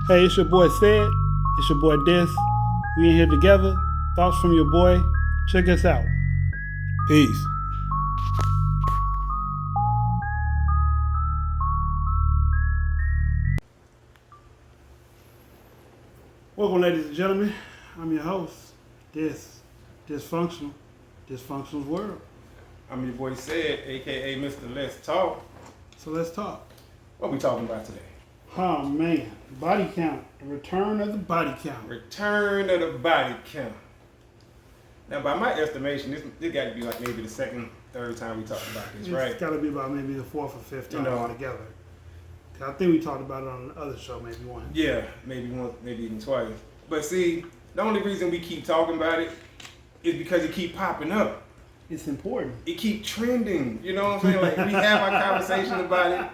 Hey, it's your boy Sid. It's your boy Dis. We in here together. Thoughts from your boy. Check us out. Peace. Welcome, ladies and gentlemen. I'm your host, Dysfunctional's World. I'm your boy Sid, aka Mr. Let's Talk. So let's talk. What we talking about today? Oh man, body count. The return of the body count. Return of the body count. Now, by my estimation, this got to be like maybe the second, third time we talked about this, right? It's got to be about maybe the fourth or fifth time altogether. I think we talked about it on the other show, maybe once. Yeah, maybe once, maybe even twice. But see, the only reason we keep talking about it is because it keep popping up. It's important. It keep trending. You know what I'm saying? Like we have our conversation about it.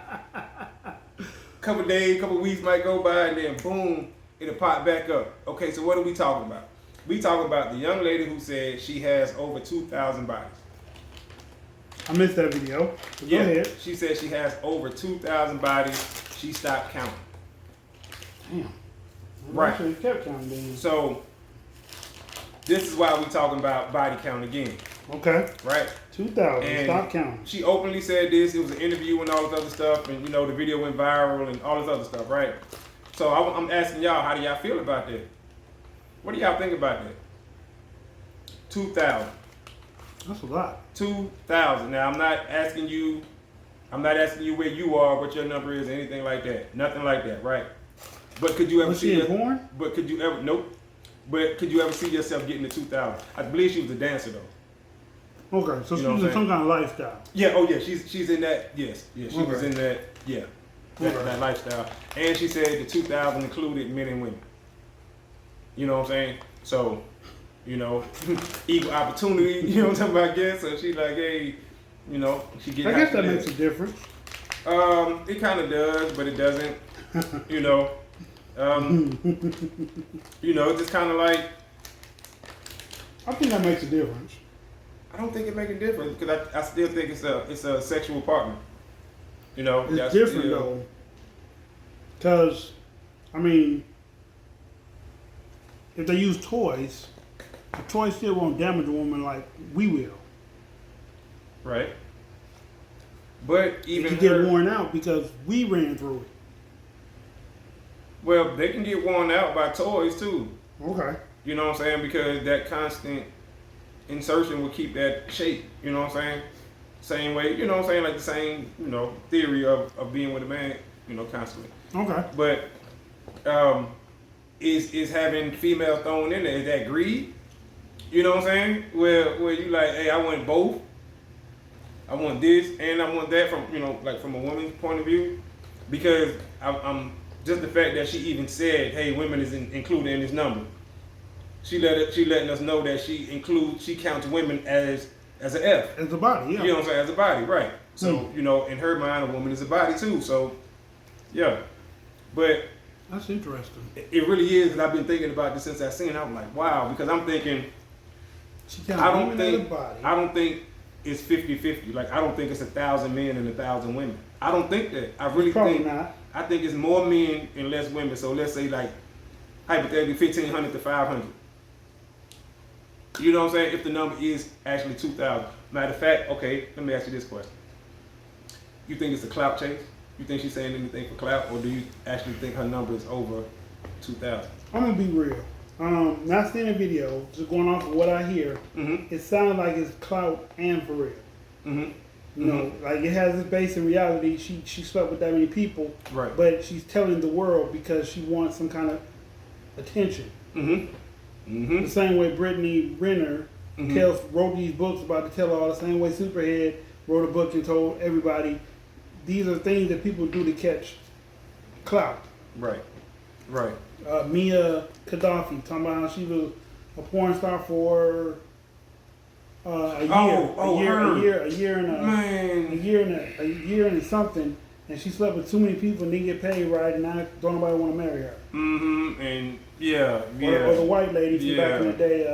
Couple days, couple weeks might go by, and then boom, it'll pop back up. Okay, so what are we talking about? We talking about the young lady who said she has over 2,000 bodies. I missed that video. Go ahead. She said she has over 2,000 bodies. She stopped counting. Damn. Right. She kept counting. Then. So this is why we talking about body count again. Okay. Right. 2,000. Stop counting. She openly said this. It was an interview and all this other stuff, and you know the video went viral and all this other stuff, right? So I'm asking y'all, how do y'all feel about that? What do y'all think about that? 2,000. That's a lot. 2,000. Now I'm not asking you where you are, what your number is, anything like that. Nothing like that, right? But could you ever Was she in porn? But could you ever But could you ever see yourself getting to 2,000? I believe she was a dancer though. Okay, so she's in some kind of lifestyle. Yeah, oh yeah, she's in that. Yes, yeah, she was in that. Yeah, that lifestyle. And she said the 2,000 included men and women. You know what I'm saying? So, you know, equal opportunity. You know what I'm talking about? I guess. So she's like, hey, you know, she get. I guess that makes a difference. It kind of does, but it doesn't. You know, just kind of like. I think that makes a difference. I don't think it makes a difference because I still think it's a sexual partner. You know, it's different though. Because, I mean, if they use toys, the toys still won't damage a woman like we will. Right. But even it can get worn out because we ran through it. Well, they can get worn out by toys too. Okay. You know what I'm saying? Because that constant insertion will keep that shape, you know what I'm saying? Same way, you know what I'm saying? Like the same, theory of being with a man, constantly. Okay. But is having female thrown in there, is that greed? You know what I'm saying? Where you like, hey, I want both. I want this and I want that from, from a woman's point of view. Because I'm just the fact that she even said, hey, women is included in this number. She letting us know that she counts women as an F. As a body, yeah. You know what I'm saying? As a body, right. So, in her mind, a woman is a body too. So, yeah. But that's interesting. It really is, and I've been thinking about this since I seen it. I'm like, wow, because I'm thinking I don't think it's 50-50. Like I don't think it's 1,000 men and 1,000 women. I don't think that. I really think not. I think it's more men and less women. So let's say like hypothetically 1,500 to 500. You know what I'm saying? If the number is actually 2,000. Matter of fact, okay, let me ask you this question. You think it's a clout chase? You think she's saying anything for clout? Or do you actually think her number is over 2,000? I'm going to be real. Not seeing a video, just going off of what I hear, It sounds like it's clout and for real. Mm-hmm. You know, like it has its base in reality. She slept with that many people, right? But she's telling the world because she wants some kind of attention. Mm-hmm. Mm-hmm. The same way Brittany Renner wrote these books about the tell-all, the same way Superhead wrote a book and told everybody these are things that people do to catch clout. Right. Right. Mia Gaddafi talking about how she was a porn star for a year and something, and she slept with too many people and didn't get paid right, and now don't nobody want to marry her. Mm-hmm. And yeah. Or the white lady from back in the day.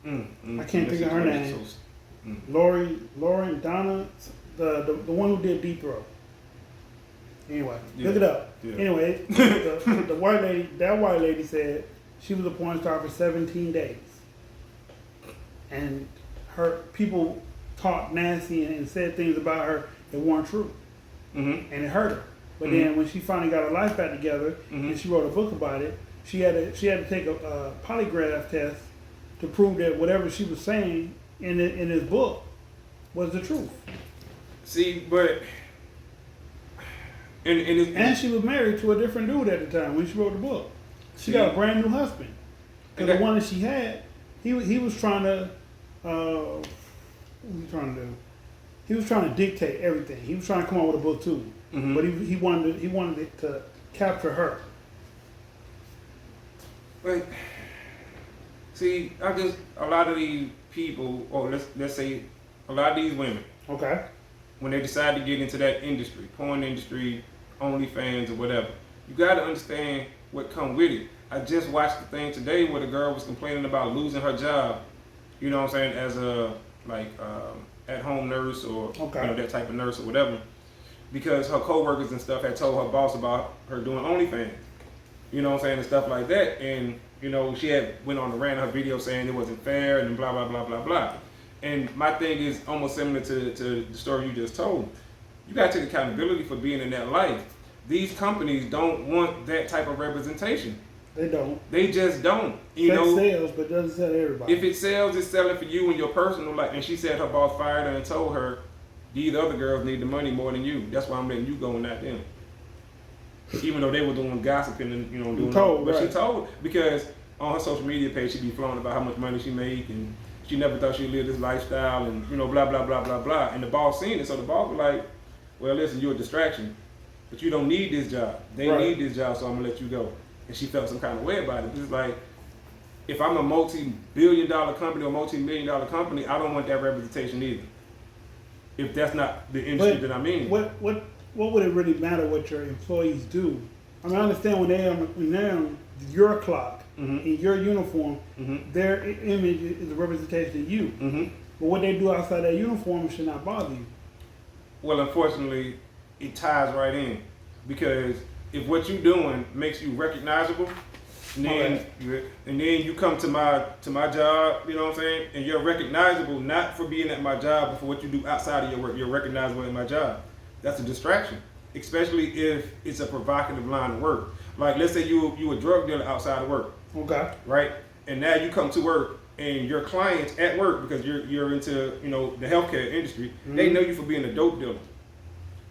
I can't think of her name. Lori Donna, the one who did Deep Throat. Anyway, Yeah. look it up. Yeah. Anyway, the white lady, that white lady said she was a porn star for 17 days. And her people talked nasty and said things about her that weren't true. Mm-hmm. And it hurt her. But then when she finally got her life back together and she wrote a book about it, she had to take a polygraph test to prove that whatever she was saying in this book was the truth. See, but and she was married to a different dude at the time when she wrote the book. She got a brand new husband. Because the one that she had, he was trying to, what was he trying to do? He was trying to dictate everything. He was trying to come up with a book too, but he wanted it to capture her. But see, a lot of these people, or let's say, a lot of these women, Okay. when they decide to get into that industry, porn industry, OnlyFans or whatever, you got to understand what come with it. I just watched the thing today where the girl was complaining about losing her job, you know what I'm saying, as a at-home nurse or that type of nurse or whatever, because her coworkers and stuff had told her boss about her doing OnlyFans, you know what I'm saying, and stuff like that. And she had went on a rant in her video saying it wasn't fair and blah blah blah blah blah. And my thing is almost similar to the story you just told. You got to take accountability for being in that life. These companies don't want that type of representation. They don't. They just don't. That sells, but doesn't sell everybody. If it sells, it's selling for you and your personal life. And she said her boss fired her and told her, these other girls need the money more than you. That's why I'm letting you go and not them. Even though they were doing gossiping and doing told, but right. she told, because on her social media page she be flowing about how much money she make and she never thought she'd live this lifestyle and blah blah blah blah blah. And the boss seen it, so the boss was like, well listen, you're a distraction, but you don't need this job. They need this job, so I'm gonna let you go. And she felt some kind of way about it. It's like, if I'm a multi-billion-dollar company or multi-million-dollar company, I don't want that representation either. If that's not the industry that I'm in. What would it really matter what your employees do? I mean, I understand when they're on your clock, in your uniform, their image is a representation of you. But what they do outside that uniform should not bother you. Well, unfortunately, it ties right in. Because if what you're doing makes you recognizable, and then you come to my job, you know what I'm saying, and you're recognizable not for being at my job, but for what you do outside of your work. You're recognizable in my job. That's a distraction, especially if it's a provocative line of work. Like, let's say you a drug dealer outside of work. Okay. Right? And now you come to work and your clients at work, because you're into the healthcare industry, they know you for being a dope dealer.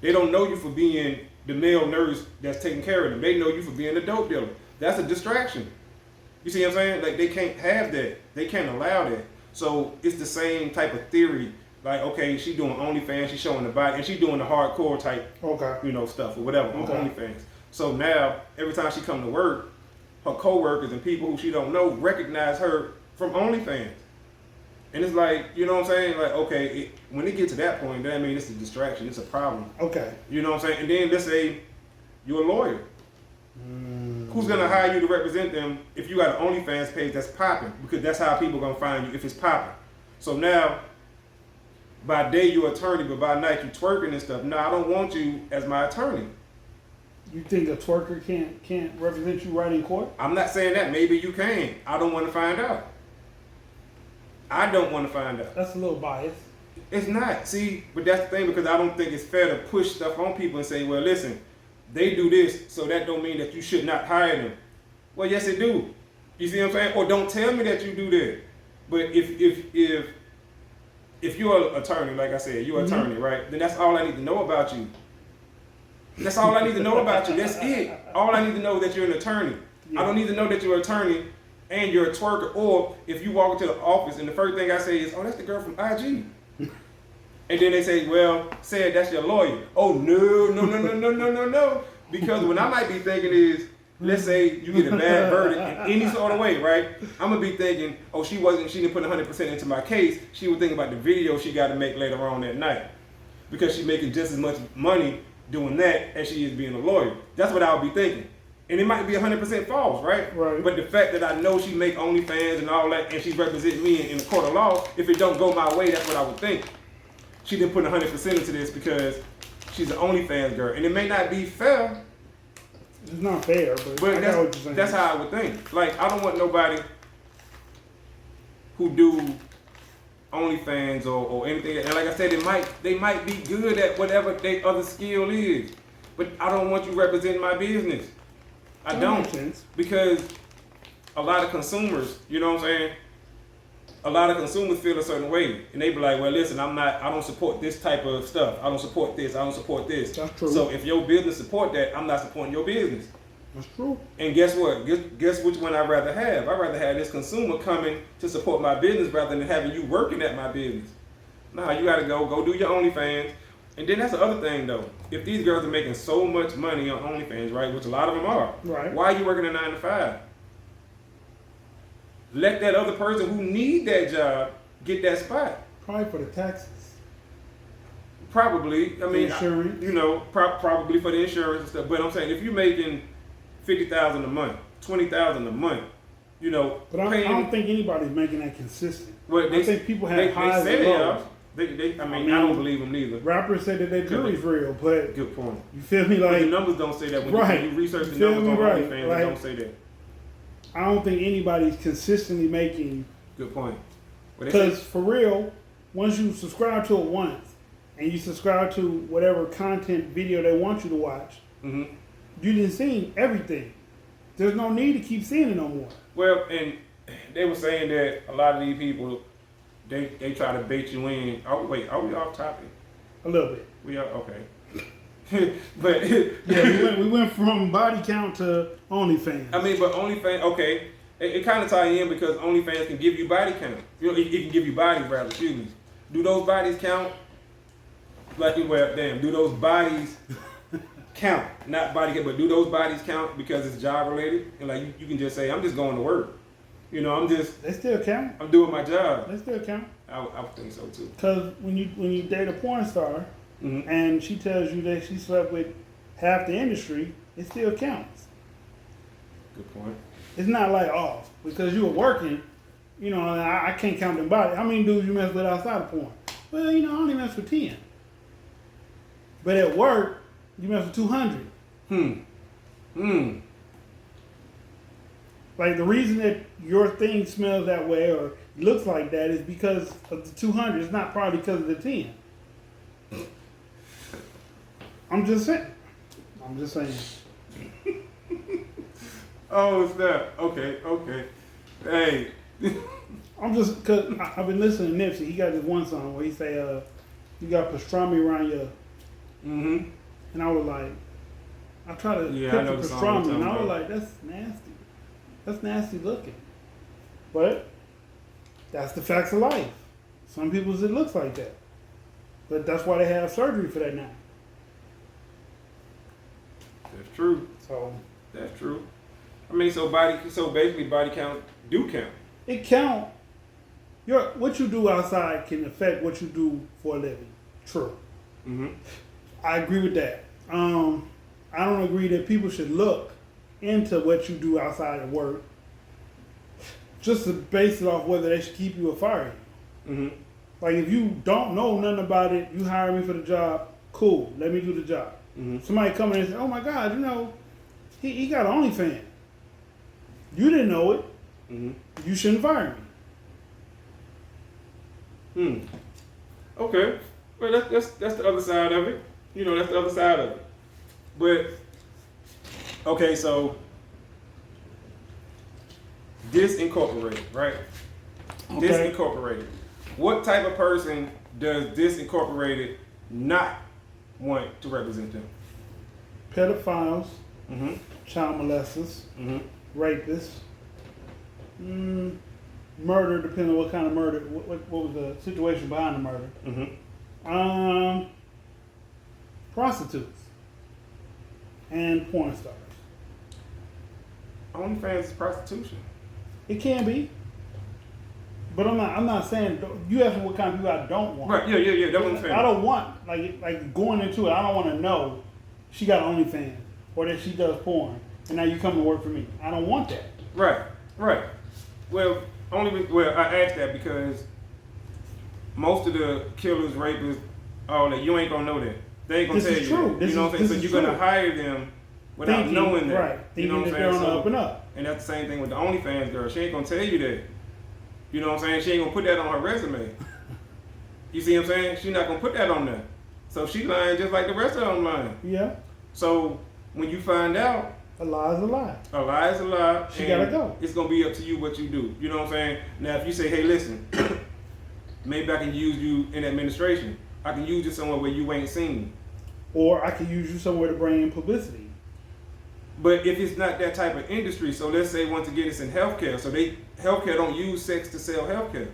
They don't know you for being the male nurse that's taking care of them. They know you for being a dope dealer. That's a distraction. You see what I'm saying? Like, they can't have that. They can't allow that. So it's the same type of theory. Like, okay, she doing OnlyFans, she's showing the body, and she doing the hardcore type, stuff or whatever on OnlyFans. So now, every time she come to work, her coworkers and people who she don't know recognize her from OnlyFans. And it's like, you know what I'm saying? Like, okay, when it gets to that point, that means it's a distraction, it's a problem. Okay. You know what I'm saying? And then let's say you're a lawyer. Who's gonna hire you to represent them if you got an OnlyFans page that's popping? Because that's how people gonna find you if it's popping. So now, by day you're attorney, but by night you twerking and stuff. No, I don't want you as my attorney. You think a twerker can't represent you right in court? I'm not saying that. Maybe you can. I don't want to find out. I don't want to find out. That's a little biased. It's not. See, but that's the thing, because I don't think it's fair to push stuff on people and say, well, listen, they do this, so that don't mean that you should not hire them. Well, yes, it do. You see what I'm saying? Or don't tell me that you do that. But if you're an attorney, like I said, you're an attorney, right? Then that's all I need to know about you. That's all I need to know about you. That's it. All I need to know is that you're an attorney. Yeah. I don't need to know that you're an attorney and you're a twerker. Or if you walk into the office and the first thing I say is, oh, that's the girl from IG. And then they say, well, say that's your lawyer. Oh, no. Because what I might be thinking is, let's say you get a bad verdict in any sort of way, right? I'm going to be thinking, oh, she didn't put 100% into my case. She was thinking about the video she got to make later on that night. Because she's making just as much money doing that as she is being a lawyer. That's what I would be thinking. And it might be 100% false, right? Right. But the fact that I know she make OnlyFans and all that, and she's representing me in the court of law, if it don't go my way, that's what I would think. She didn't put 100% into this because She's an OnlyFans girl, and it may not be fair. It's not fair, but I got what you're saying. That's how I would think. Like, I don't want nobody who do OnlyFans or anything. And like I said, they might be good at whatever their other skill is, but I don't want you representing my business. I don't, makes sense. because a lot of consumers, you know what I'm saying? A lot of consumers feel a certain way, and they be like, "Well, listen, I don't support this type of stuff. I don't support this. I don't support this." That's true. So if your business support that, I'm not supporting your business. That's true. And guess what? Guess which one I'd rather have? I'd rather have this consumer coming to support my business rather than having you working at my business. Nah, you gotta go do your OnlyFans. And then that's the other thing though. If these girls are making so much money on OnlyFans, right, which a lot of them are, right? Why are you working a 9 to 5? Let that other person who need that job get that spot. Probably for the taxes. Probably. I mean, insurance. Probably for the insurance and stuff. But I'm saying if you're making $50,000 a month, $20,000 a month, But I don't think anybody's making that consistent. Well, I think people have highs and lows. I don't believe them neither. Rappers say that their jury's real, but good point. You feel me? Like, but the numbers don't say that. When you research the numbers on OnlyFans, they don't say that. I don't think anybody's consistently making. Good point. Because for real, once you subscribe to it once, and you subscribe to whatever content video they want you to watch, you didn't see everything. There's no need to keep seeing it no more. Well, and they were saying that a lot of these people, they try to bait you in. Oh wait, are we off topic? A little bit. We are okay. But yeah, we went from body count to OnlyFans. I mean, but OnlyFans, okay, it kind of tie in because OnlyFans can give you body count. It can give you bodies, rather. Excuse me. Do those bodies count? Do those bodies count? Not body count, but do those bodies count because it's job related? And like you can just say, I'm just going to work. They still count. I'm doing my job. They still count. I would think so too. Because when you date a porn star, and she tells you that she slept with half the industry, it still counts. Good point. It's not like off because you were working. I can't count them bodies. How many dudes you mess with outside of porn? Well, I only mess with 10. But at work, you mess with 200. Like the reason that your thing smells that way or looks like that is because of the 200. It's not probably because of the 10. I'm just saying. Oh, snap. Okay. Hey. Because I've been listening to Nipsey. He got this one song where he say, you got pastrami around your... And I was like, I try to picture pastrami, and I was like, that's nasty. That's nasty looking. But that's the facts of life. Some people's it looks like that. But that's why they have surgery for that now. That's true. So that's true. I mean, so basically body count do count. It count. What you do outside can affect what you do for a living. True. I agree with that. I don't agree that people should look into what you do outside of work just to base it off whether they should keep you or fire you. Like if you don't know nothing about it, you hire me for the job, cool, let me do the job. Somebody come in and say, oh my God, he got OnlyFans. You didn't know it. You shouldn't fire me. Okay. Well, that's the other side of it. That's the other side of it. But, okay, so, Disincorporated, right? Okay. Disincorporated. What type of person does Disincorporated not want to represent them? Pedophiles, child molesters, rapists, murder, depending on what kind of murder, what was the situation behind the murder. Prostitutes and porn stars. OnlyFans is prostitution. It can be, but I'm not saying. You asked me what kind of people I don't want. Right? Yeah. That's what I'm saying. I don't want like going into it. I don't want to know she got OnlyFans or that she does porn, and now you come to work for me. I don't want that. Right. Well, I asked that because most of the killers, rapists, all that, you ain't gonna know that. They ain't gonna This tell is you true. that. You know what I'm saying? So you're gonna hire them without Thinking, knowing that. right? You know Thinking what that I'm they're saying? on the up and up. And that's the same thing with the OnlyFans girl. She ain't gonna tell you that. You know what I'm saying? She ain't gonna put that on her resume. You see what I'm saying? She's not gonna put that on there. So she lying just like the rest of them lying. Yeah. So when you find out, a lie is a lie. a lie is a lie. She gotta go. It's gonna be up to you what you do. You know what I'm saying? Now if you say, hey, listen, maybe I can use you in administration. I can use you somewhere where you ain't seen. Or I can use you somewhere to bring in publicity. But if it's not that type of industry, so let's say once again it's in healthcare, so healthcare don't use sex to sell healthcare.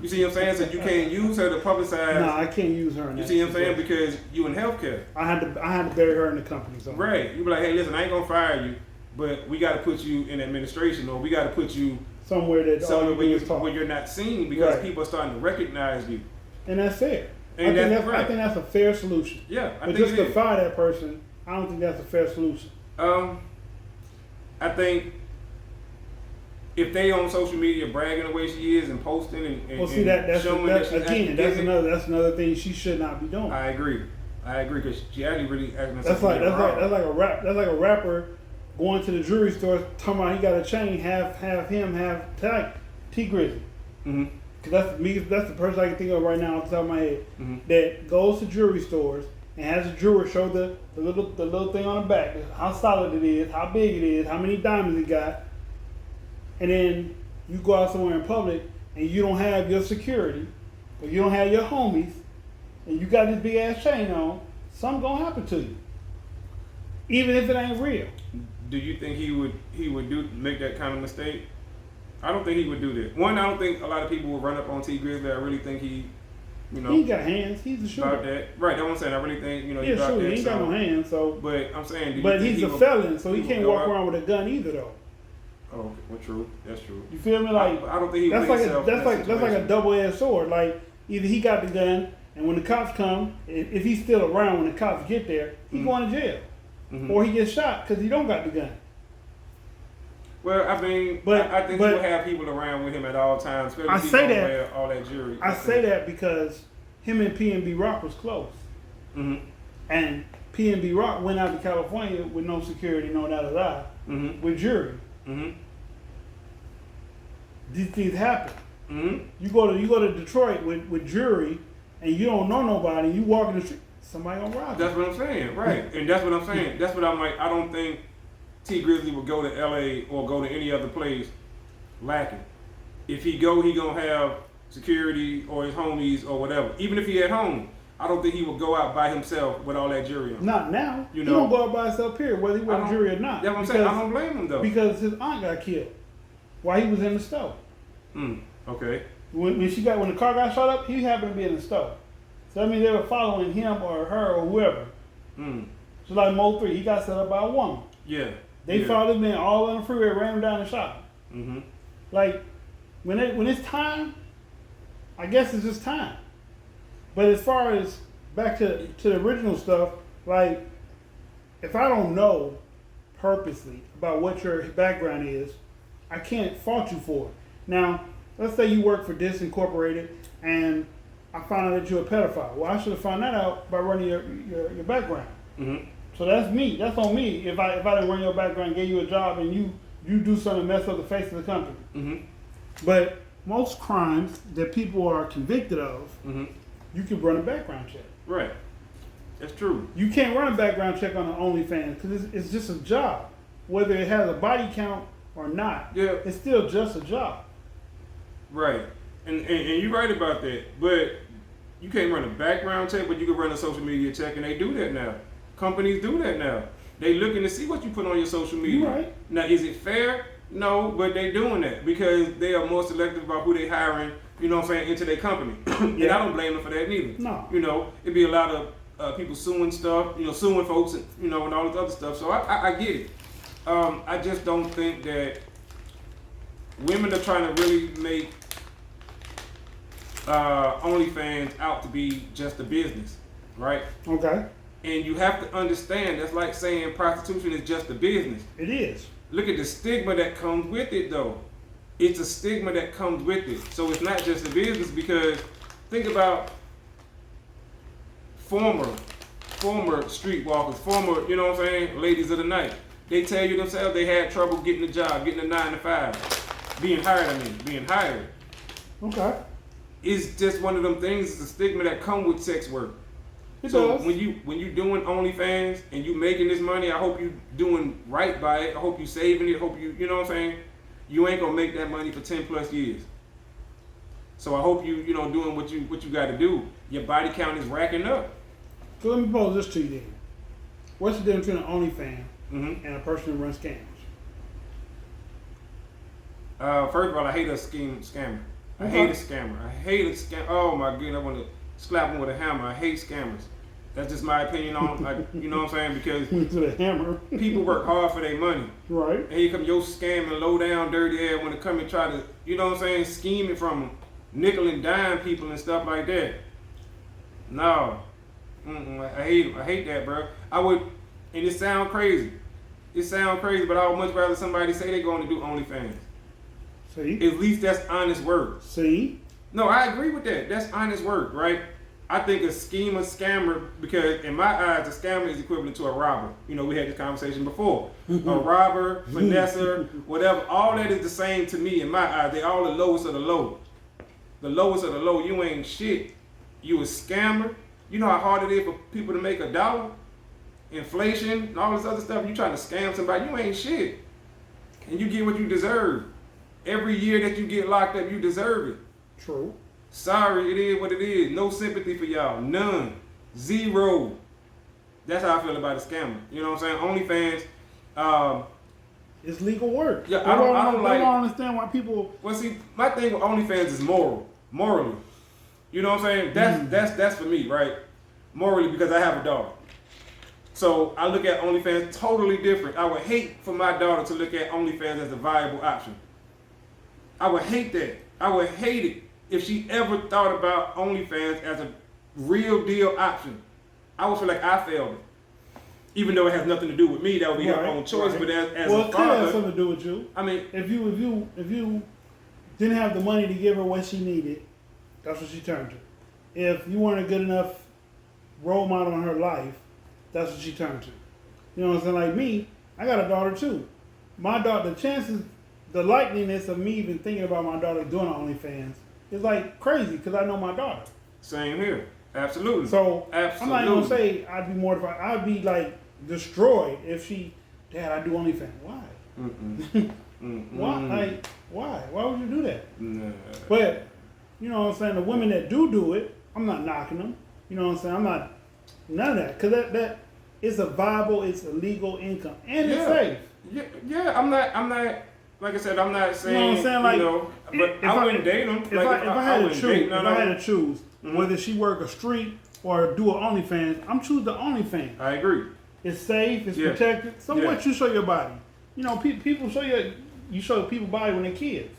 You see what I'm saying? So you can't use her to publicize. No, I can't use her in that. You see what I'm saying? Because you in healthcare. I had to bury her in the company. So. Right. You be like, hey, listen, I ain't gonna fire you, but we got to put you in administration, or we got to put you somewhere where you're not seen because people are starting to recognize you. And that's fair. And I think that's a fair solution. Yeah, but just to fire that person, I don't think that's a fair solution. I think if they on social media bragging the way she is and posting and well, see that's showing that she's that's another thing she should not be doing. I agree because she actually really acting. That's like a rapper going to the jewelry store talking about he got a chain half him half T Grizzly. Mm-hmm. Cause that's the person I can think of right now off the top of my head that goes to jewelry stores and has a jeweler show the little thing on the back, how solid it is, how big it is, how many diamonds it got, and then you go out somewhere in public and you don't have your security, or you don't have your homies, and you got this big ass chain on, something gonna happen to you, even if it ain't real. Do you think he would make that kind of mistake? I don't think he would do that. One, I don't think a lot of people will run up on T Grizzly. I really think he ain't got hands. He's a shooter. About that. Right, that's what I'm saying. I really think, he's a shooter. He ain't got no hands, so. But I'm saying, but he's a felon, so he can't walk around with a gun either, though. Oh, well, true. That's true. You feel me? Like I don't think he that's like a double-edged sword. Like either he got the gun, and when the cops come, if he's still around when the cops get there, he's going to jail, or he gets shot because he don't got the gun. Well, I mean, I think he'll have people around with him at all times. I say that. Wear all that jewelry. I say that because him and PNB Rock was close, and PNB Rock went out to California with no security, no with jury. These things happen. You go to Detroit with jury, and you don't know nobody. You walk in the street, somebody gonna rob you. That's what I'm saying, right? And that's what I'm saying. That's what I'm like. I don't think T Grizzly would go to LA or go to any other place lacking. If he gonna have security or his homies or whatever. Even if he at home, I don't think he would go out by himself with all that jewelry on. Not now. He don't go out by himself, period, whether he wears jewelry or not. That's what I'm saying. I don't blame him though. Because his aunt got killed while he was in the store. Okay. When the car got shot up, he happened to be in the store. So I mean they were following him or her or whoever. So like Mo 3, he got set up by a woman. Yeah. They followed him in all on the freeway, ran him down and shot him. Like when it's time, I guess it's just time. But as far as back to the original stuff, like if I don't know purposely about what your background is, I can't fault you for it. Now, let's say you work for Dis Incorporated and I found out that you're a pedophile. Well, I should have found that out by running your background. So that's me. That's on me. If I didn't run your background, gave you a job, and you do something to mess up the face of the company. But most crimes that people are convicted of, you can run a background check. Right. That's true. You can't run a background check on an OnlyFans because it's just a job. Whether it has a body count or not, it's still just a job. Right. And you're right about that. But you can't run a background check, but you can run a social media check, and they do that now. Companies do that now. They looking to see what you put on your social media. You're right. Now, is it fair? No, but they doing that because they are more selective about who they hiring, you know what I'm saying, into their company. And I don't blame them for that neither. No. You know, it'd be a lot of people suing stuff, suing folks, and all this other stuff. So I get it. I just don't think that women are trying to really make OnlyFans out to be just a business, right? Okay. And you have to understand, that's like saying prostitution is just a business. It is. Look at the stigma that comes with it, though. It's a stigma that comes with it. So it's not just a business because think about former former streetwalkers, former, you know what I'm saying, ladies of the night. They tell you themselves they had trouble getting a job, getting a 9 to 5, being hired. Okay. It's just one of them things. It's a stigma that come with sex work. It So does. when you doing OnlyFans and you making this money, I hope you doing right by it. I hope you saving it. I hope you know what I'm saying. You ain't gonna make that money for 10 plus years. So I hope you know doing what you got to do. Your body count is racking up. So let me pose this to you then. What's the difference between an OnlyFans Mm-hmm. and a person who runs scams? First of all, I hate a scammer. I Okay. hate a scammer. I hate a scam. Oh my goodness, I want to slap him with a hammer. I hate scammers. That's just my opinion on, you know what I'm saying? Because To the hammer. people work hard for their money. Right. And here come your scamming, low down, dirty ass when it come and try to, you know what I'm saying, scheming from them, nickel and dime people and stuff like that. No. I hate that, bro. I would, and it sound crazy. But I would much rather somebody say they're going to do OnlyFans. See? At least that's honest work. See? No, I agree with that. That's honest work, right? I think a scammer, because in my eyes, a scammer is equivalent to a robber. You know, we had this conversation before. A robber, finesser, whatever, all that is the same to me in my eyes. They all the lowest of the low. The lowest of the low, you ain't shit. You a scammer. You know how hard it is for people to make $1? Inflation and all this other stuff. You trying to scam somebody, you ain't shit. And you get what you deserve. Every year that you get locked up, you deserve it. True. Sorry, it is what it is. No sympathy for y'all. None. Zero. That's how I feel about a scammer. You know what I'm saying? OnlyFans. It's legal work. Yeah, I don't like. I don't understand why people. Well, see, my thing with OnlyFans is morally. You know what I'm saying? That's for me, right? Morally, because I have a daughter. So I look at OnlyFans totally different. I would hate for my daughter to look at OnlyFans as a viable option. I would hate that. I would hate it if she ever thought about OnlyFans as a real deal option. I would feel like I failed it. Even though it has nothing to do with me, that would be her own choice. Right. But as well, a it could have father, something to do with you. I mean, if you didn't have the money to give her what she needed, that's what she turned to. If you weren't a good enough role model in her life, that's what she turned to. You know what I'm saying? Like me, I got a daughter too. My daughter, the likeliness of me even thinking about my daughter doing OnlyFans is like crazy because I know my daughter. Same here. Absolutely. So absolutely. I'm not gonna say I'd be mortified. I'd be like destroyed if she, Dad, I do OnlyFans. Why? Why? Like, why? Why would you do that? Nah. But you know what I'm saying. The women that do it, I'm not knocking them. You know what I'm saying. I'm not none of that because that it's a viable, it's a legal income and it's safe. Yeah. I'm not. Like I said, I'm not saying. You know what I'm saying? Like, but I wouldn't date them. If I had to choose, whether she work a street or do an OnlyFans, I'm choosing the OnlyFans. I agree. It's safe. It's protected. Somewhat you show your body. You know, people show you show people body when they're kids.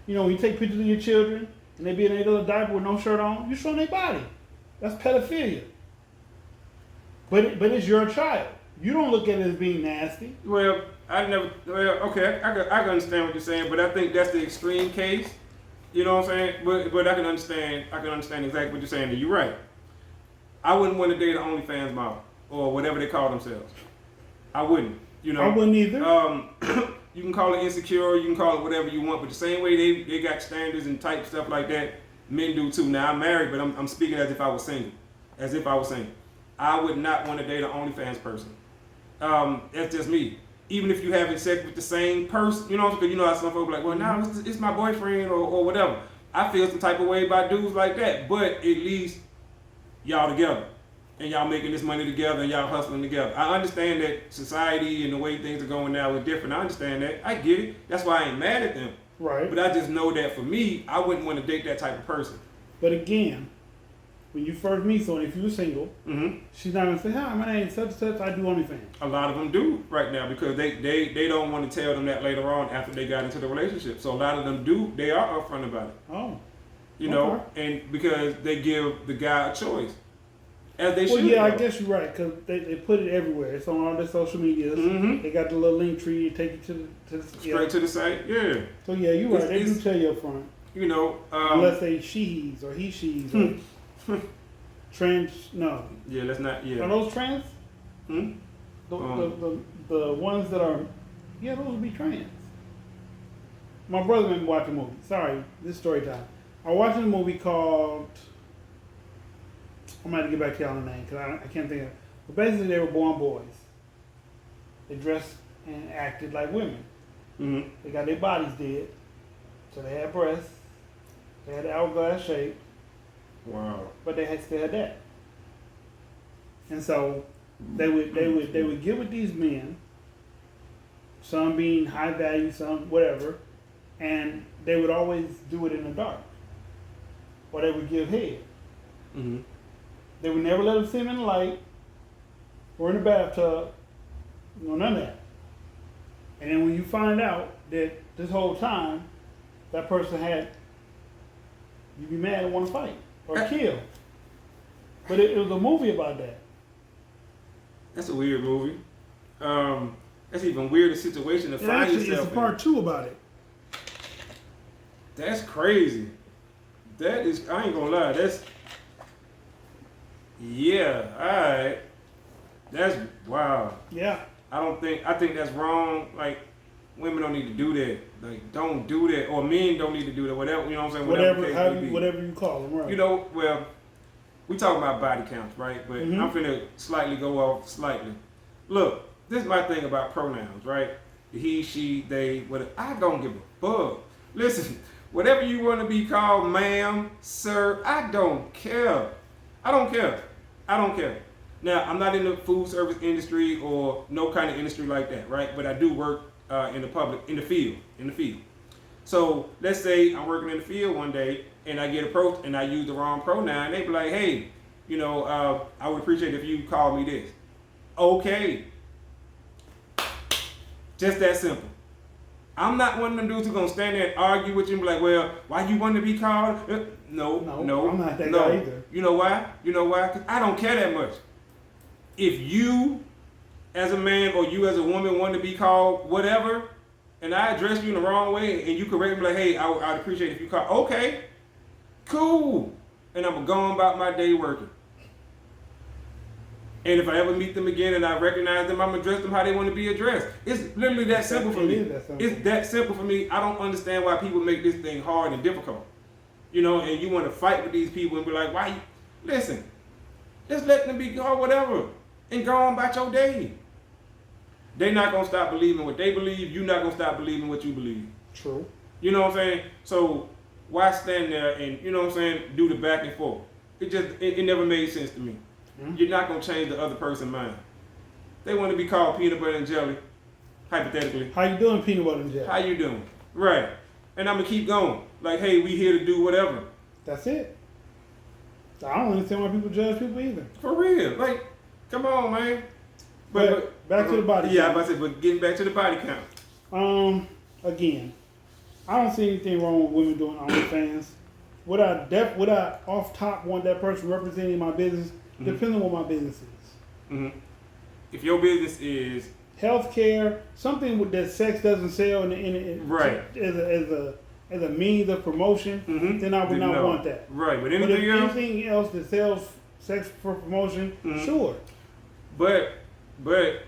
You know, when you take pictures of your children and they be in a little diaper with no shirt on, you show their body. That's pedophilia. But it's your child. You don't look at it as being nasty. Well, okay, I can understand what you're saying, but I think that's the extreme case. You know what I'm saying? But I can understand exactly what you're saying, and you're right. I wouldn't want to date an OnlyFans model or whatever they call themselves. I wouldn't. You know. I wouldn't either. You can call it insecure, you can call it whatever you want, but the same way they got standards and type stuff like that, men do too. Now I'm married, but I'm speaking as if I was single. I would not want to date an OnlyFans person. That's just me. Even if you having sex with the same person, you know, because you know how some folks are like, well, now it's my boyfriend or whatever. I feel some type of way about dudes like that, but at least y'all together and y'all making this money together and y'all hustling together. I understand that society and the way things are going now is different. I understand that. I get it. That's why I ain't mad at them. Right. But I just know that for me, I wouldn't want to date that type of person. But again, when you first meet someone, if you were single, she's not gonna say, "Hi, my name is such and such. I do OnlyFans." A lot of them do right now because they don't want to tell them that later on after they got into the relationship. So a lot of them do. They are upfront about it. Oh, you know, and because they give the guy a choice, as they should. Well, yeah, I guess you're right because they put it everywhere. It's on all their social medias. They got the little link tree to take you to the straight to the site. Yeah. So yeah, you're right. They do tell you up front. You know, unless they she's or he she's. No. Yeah, let's not. Yeah. Are those trans? Hmm? The ones that are, yeah, those would be trans. My brother made me watch a movie. Sorry, this is story time. I watched a movie called. I'm gonna have to get back to y'all on the name because I can't think of it. But basically, they were born boys. They dressed and acted like women. Mm-hmm. They got their bodies did, so they had breasts. They had the hourglass shape. Wow. But they still had that. And so they would get with these men, some being high value, some whatever, and they would always do it in the dark. Or they would give head. Mm-hmm. They would never let them see them in the light or in the bathtub. None of that. And then when you find out that this whole time that person had, you'd be mad and want to fight or kill. But it was a movie about that. That's a weird movie. That's even weirder situation to find yourself It's a part 2 about it. That's crazy. That is, I ain't gonna lie, that's, yeah, alright. That's, wow. Yeah. I think that's wrong. Like, women don't need to do that. Like, don't do that. Or men don't need to do that. Whatever, you know what I'm saying? Whatever you call them, right? You know, well, we talking about body counts, right? But I'm finna slightly go off slightly. Look, this is my thing about pronouns, right? He, she, they, whatever. I don't give a fuck. Listen, whatever you want to be called, ma'am, sir, I don't care. I don't care. I don't care. Now, I'm not in the food service industry or no kind of industry like that, right? But I do work in the field. So let's say I'm working in the field one day and I get approached and I use the wrong pronoun. They be like, hey, you know, I would appreciate if you call me this. Okay. Just that simple. I'm not one of them dudes who's gonna stand there and argue with you and be like, well, why you want to be called? No, I'm not that guy either. You know why? Because I don't care that much. If you as a man or you as a woman want to be called whatever, and I address you in the wrong way and you correct me like, hey, I'd appreciate if you call. Okay, cool. And I'm going about my day working. And if I ever meet them again and I recognize them, I'm going to address them how they want to be addressed. It's literally that simple for me. It's that simple for me. I don't understand why people make this thing hard and difficult. You know, and you want to fight with these people and be like, why you? Listen, just let them be called whatever and go on about your day. They're not going to stop believing what they believe. You're not going to stop believing what you believe. True. You know what I'm saying? So why stand there and, you know what I'm saying, do the back and forth? It never made sense to me. You're not going to change the other person's mind. They want to be called peanut butter and jelly, hypothetically. How you doing, peanut butter and jelly? How you doing? Right. And I'm going to keep going. Like, hey, we here to do whatever. That's it. I don't understand why people judge people either. For real. Like, come on, man. But back to the body count. Yeah, I was about to say, but getting back to the body count. Again, I don't see anything wrong with women doing OnlyFans. Would I off top want that person representing my business? Depends on what my business is. If your business is healthcare, something that sex doesn't sell right as a means of promotion, then I would not want that. Right, but anything else that sells sex for promotion, sure. But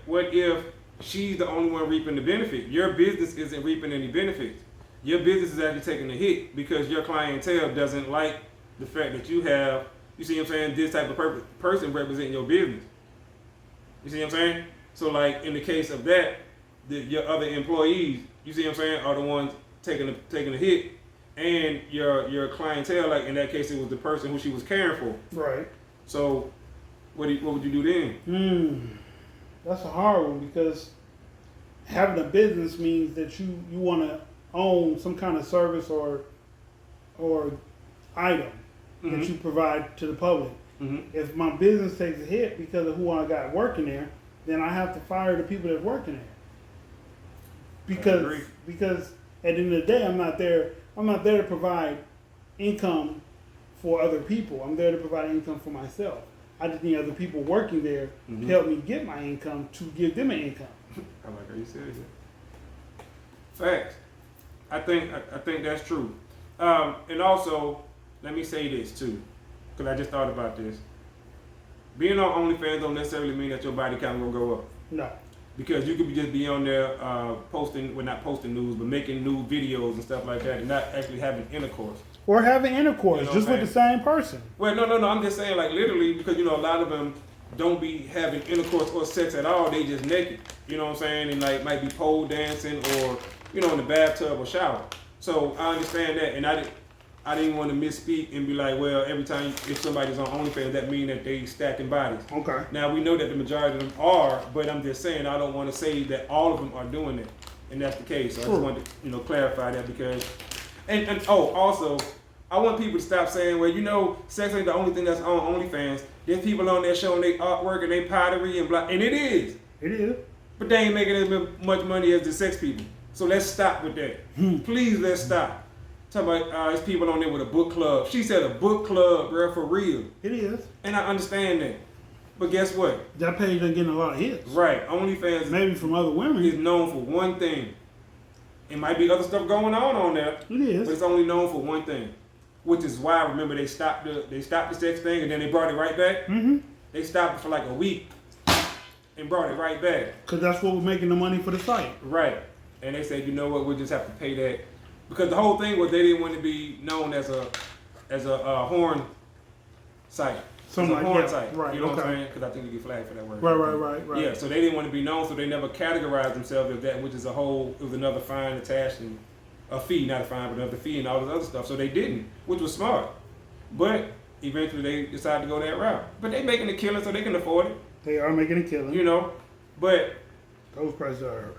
what if she's the only one reaping the benefit? Your business isn't reaping any benefits. Your business is actually taking a hit because your clientele doesn't like the fact that you have, you see what I'm saying, this type of person representing your business. You see what I'm saying? So like in the case of that, your other employees, you see what I'm saying, are the ones taking a hit, and your clientele, like in that case, it was the person who she was caring for. Right. So what would you do then? That's a hard one because having a business means that you want to own some kind of service or item that you provide to the public. If my business takes a hit because of who I got working there, then I have to fire the people that's working there. Because at the end of the day, I'm not there to provide income for other people. I'm there to provide income for myself. I just need other people working there to help me get my income to give them an income. I like how you said it. Facts. I think that's true. And also, let me say this too, because I just thought about this. being on OnlyFans don't necessarily mean that your body count will go up. No. Because you could just be on there posting, well, not posting news, but making new videos and stuff like that, and not actually having intercourse. Or having intercourse, You know just with the same person. Well, no. I'm just saying, like, literally, because, you know, a lot of them don't be having intercourse or sex at all. They just naked. You know what I'm saying? And, like, might be pole dancing or, you know, in the bathtub or shower. So I understand that, and I didn't want to misspeak and be like, well, every time if somebody's on OnlyFans, that mean that they stacking bodies. Okay. Now we know that the majority of them are, but I'm just saying I don't want to say that all of them are doing it, and that's the case. So I just wanted to, you know, clarify that because, and also, I want people to stop saying, well, you know, sex ain't the only thing that's on OnlyFans. There's people on there showing their artwork and their pottery and blah, and it is. It is. But they ain't making as much money as the sex people. So let's stop with that. Please, let's stop. Talking about there's people on there with a book club. She said a book club, girl, for real. It is. And I understand that. But guess what? That page ain't getting a lot of hits. Right. OnlyFans maybe from other women. Is known for one thing. It might be other stuff going on there. It is. But it's only known for one thing. Which is why, remember, they stopped the sex thing and then they brought it right back. Mm-hmm. They stopped it for like a week and brought it right back. Because that's what was making the money for the site. Right. And they said, you know what, we'll just have to pay that. Because the whole thing was they didn't want to be known as a horn site. Something like horn that. site. Right. You know okay. what I'm saying? Because I think you get flagged for that word. Right. Yeah, so they didn't want to be known, so they never categorized themselves as that, which is it was another fine attached and a fee, not a fine, but another fee and all this other stuff. So they didn't, which was smart. But eventually they decided to go that route. But they making a killing so they can afford it. They are making a killing. You know, but those prices are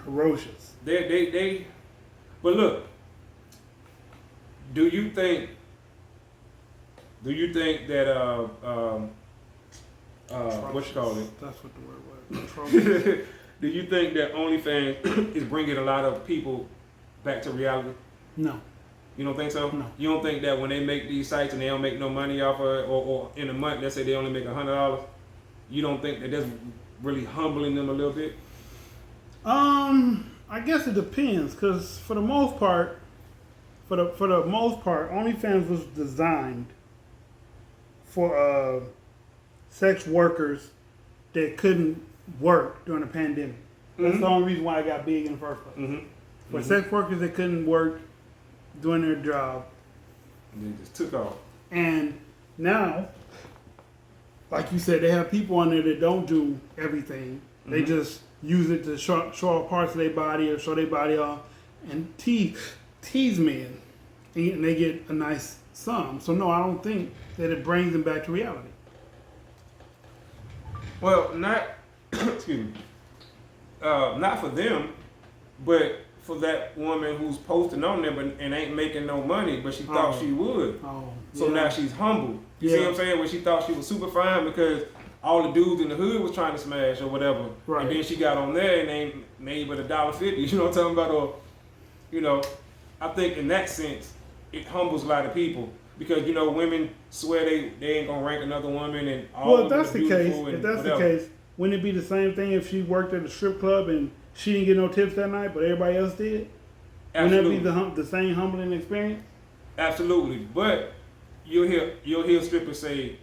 ferocious. But look, do you think that what you call it? That's what the word was. Do you think that OnlyFans is bringing a lot of people back to reality? No. You don't think so? No. You don't think that when they make these sites and they don't make no money off of it, or in a month, let's say they only make $100, you don't think that that's really humbling them a little bit? I guess it depends, because for the most part, OnlyFans was designed for sex workers that couldn't work during the pandemic. That's the only reason why I got big in the first place. For sex workers that couldn't work doing their job. And they just took off. And now, like you said, they have people on there that don't do everything. They just use it to show off parts of their body or show their body off and tease men. And they get a nice sum. So no, I don't think that it brings them back to reality. Well, not excuse me. Not for them, but for that woman who's posting on there and ain't making no money, but she thought she would. So now she's humble. You see what I'm saying? When she thought she was super fine because all the dudes in the hood was trying to smash or whatever. Right. And then she got on there and they made but $1.50. You know what I'm talking about? Or, you know, I think in that sense, it humbles a lot of people. Because, you know, women swear they ain't going to rank another woman and all well, if that's the case, wouldn't it be the same thing if she worked at a strip club and she didn't get no tips that night, but everybody else did? Absolutely. Wouldn't that be the same humbling experience? Absolutely. But you'll hear strippers say,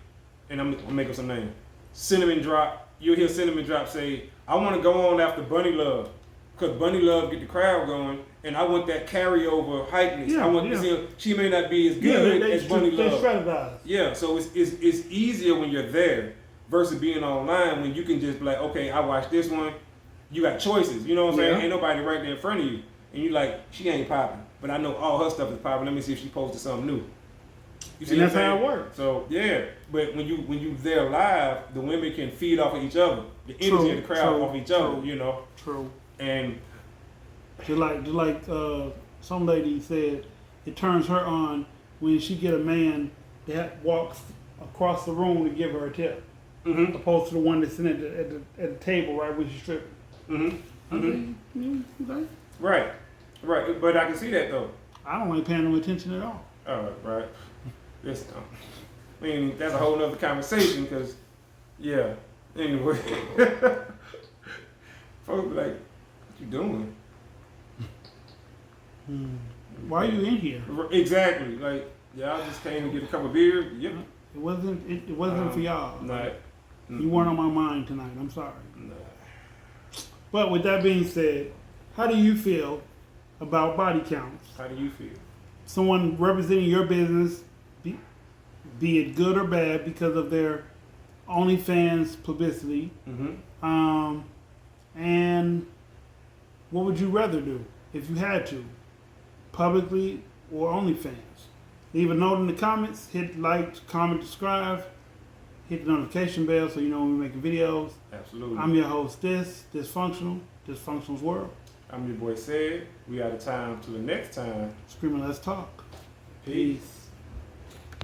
and I'm making some names, Cinnamon Drop. You'll hear Cinnamon Drop say, I want to go on after Bunny Love. Because Bunny Love get the crowd going, and I want that carryover hypeness. I want to see she may not be as good as Bunny Love. Strategize. Yeah, so it's easier when you're there versus being online when you can just be like, okay, I watched this one. You got choices, you know what I'm saying? Ain't nobody right there in front of you. And you like, she ain't popping, but I know all her stuff is popping. Let me see if she posted something new. You see and that's how it works. So yeah, but when you there live, the women can feed off of each other. The energy of the crowd off each other, you know. True. And just like some lady said, it turns her on when she get a man that walks across the room to give her a tip, opposed to the one that's sitting at the table right when she's stripping. Right. But I can see that though. I don't like paying no attention at all. Right. This, I mean, that's a whole nother conversation because, yeah. Anyway, folks be like, what you doing? Why are you in here? Exactly. Like, y'all just came to get a cup of beer. Yep. It wasn't for y'all. Not. You weren't on my mind tonight. I'm sorry. Nah. But with that being said, how do you feel about body counts? How do you feel? Someone representing your business, be it good or bad, because of their OnlyFans publicity. And what would you rather do if you had to? Publicly or OnlyFans? Leave a note in the comments. Hit like, comment, subscribe. Hit the notification bell so you know when we're making videos. Absolutely. I'm your host, Dysfunctional's World. I'm your boy Sid. We out of time. Till the next time. Screaming, let's talk. Peace. Peace.